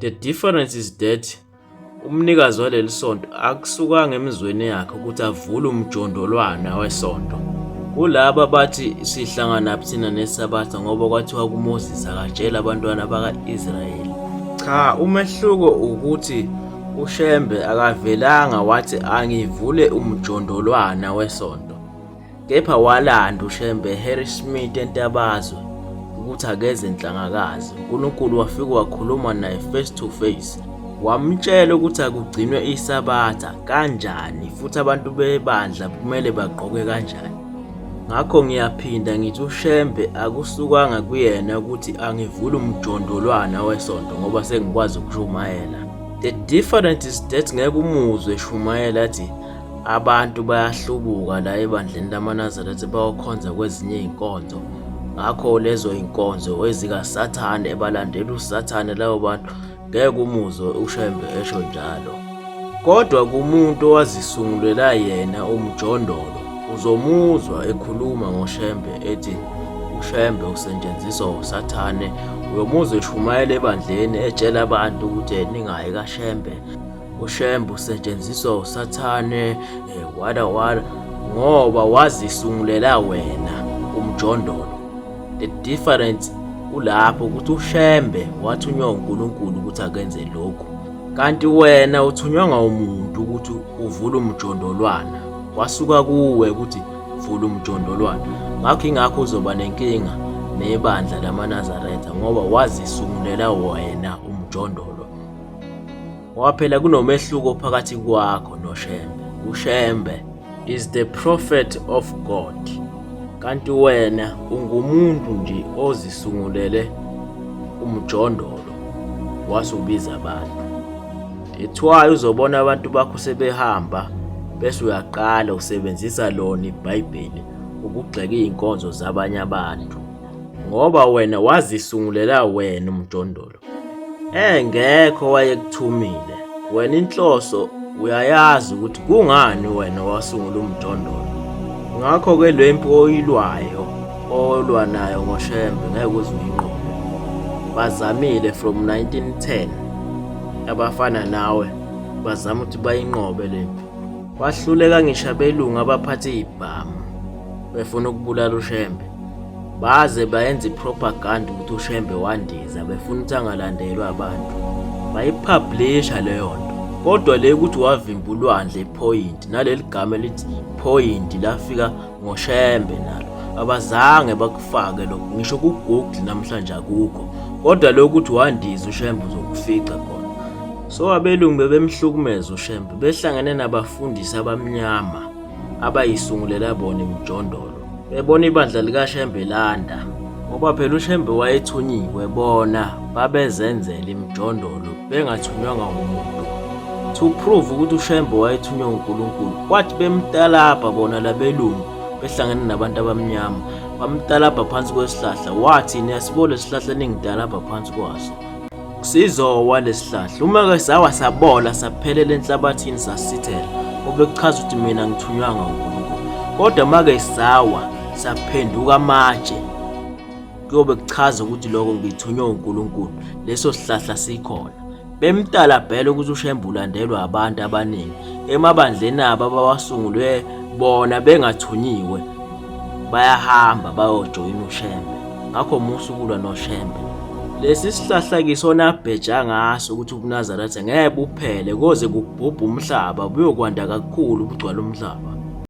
The difference is that umnikazi waleli sonto akusukanga emizweni yakhe ukuthi avule umjondolwana wesonto. Kulaba bathi sihlangana thina nesabatha ngoba kwathiwa kuMoses akatshela abantwana baka-Israyeli. Cha, umehluko ukuthi uShembe akavelanga wathi angivule umjondolwana wesonto. Kepha walanda uShembe Harry Smith entabazwe ukuthi akeze enhlangakazi. uNkulunkulu wafika wakhuluma naye face to face. Wamtshela ukuthi akugcinwe isabatha kanjani futhi abantu bebandla kumele bagqoke kanjani. Ngakho ngiyaphinda ngithi uShembe akusukanga kuyena ukuthi angivule umjondolwana wesonto ngoba sengikwazi ukushumayela. The difference is that ngeke umuzwe eshumayela athi abantu bayahlubuka la ebandleni lamaNazaretha bayokhonza kwezinye izinkonzo. Ngakho lezo inkonzo ezikaSathane ebalandela uSathane labo bantu ngeke umuzwe uShembe esho njalo. Kodwa kumuntu owazisungulela yena umjondolo uzomuzwa ekhuluma ngoShembe ethi uShembe usetshenziswa uSathane. Uyomuzwa eshumayela ebandleni etshela abantu ukuthi ningayi kaShembe. uShembe usetshenziswa uSathane wada ngoba wazisungulela wena umjondolo. The difference ulapho ukuthi uShembe wathunywa uNkulunkulu ukuthi akenze lokhu, kanti wena uthunywa umuntu ukuthi uvule umjondolwana. Wasuka kuwe ukuthi vula umjondolwana. Ingakho uzoba nenkinga nebandla lamaNazaretha ngoba wazisungulela wena umjondolo. Waphela kunomehluko phakathi kwakho noShembe. uShembe is the prophet of God, kanti wena ungumuntu nje ozisungulele umjondolo wasubiza abantu. Ethwayo uzobona abantu bakho sebehamba bese uyaqala usebenzisa lona iBhayibheli ukugxeka izinkonzo zabanye abantu ngoba wena wazisungulela wena umjondolo. Engekho wayekuthumile wena, inhloso uyayazi ukuthi kungani wena wasungula umjondolo. Ngakho ke lempi oyilwayo olwa nayo ngoShembe ngeke uze uyinqobe. Bazamile from 1910 abafana nawe bazama ukuthi bayinqobe lempi. Kwahluleka ngisho abelungu abaphathe izibhamu befuna ukubulala uShembe. Baze bayenza ipropaganda ukuthi uShembe wandiza befuna ukuthi angalandelwa abantu. Bayipublisha leyo nto. Kodwa le ukuthi wavimba ulwandle point naleli gama elithi point lafika ngoShembe nalo abazange bakufake lokho. Ngisho kuGoogle namhlanje akukho. Kodwa lokho ukuthi wandiza uShembe uzokufica khona. So abelungu bebemhlukumeza uShembe behlangene nabafundisi abamnyama abayisungulela bona imjondolo. Bebona ibandla likaShembe landa ngoba phela uShembe wayethunyiwe, bona babezenzela imjondolo bengathunywanga ngumuntu. To prove ukuthi uShembe wayethunywa uNkulunkulu, kwathi bemtalapha bona labelungu behlangene nabantu abamnyama bamtalapha phansi kwesihlahla. Wathi niyasibona isihlahla ningidalapha phansi kwaso sizowa lesihlahla. Uma ke sawa sabola saphelela enhlabathini sasithela, obekuchaza ukuthi mina ngithunywanga uNkulunkulu. Kodwa make sawa saphenduka amatshe, kuyobe kuchaza ukuthi lokho ngithunywa uNkulunkulu, leso sihlahla sikhona. Bemtalabhela ukuthi uShembe ulandelwa abantu abaningi emabandleni abo abawasungulwe bona bengathunyiwe, bayahamba bayojoyina uShembe. Ngakho musa ukulwa noShembe. Lesi sihlahla kisona abheja ngaso ukuthi ubuNazaretha ngeke buphele koze kubhubhe umhlaba buyokwanda kakhulu bugcwala umhlaba.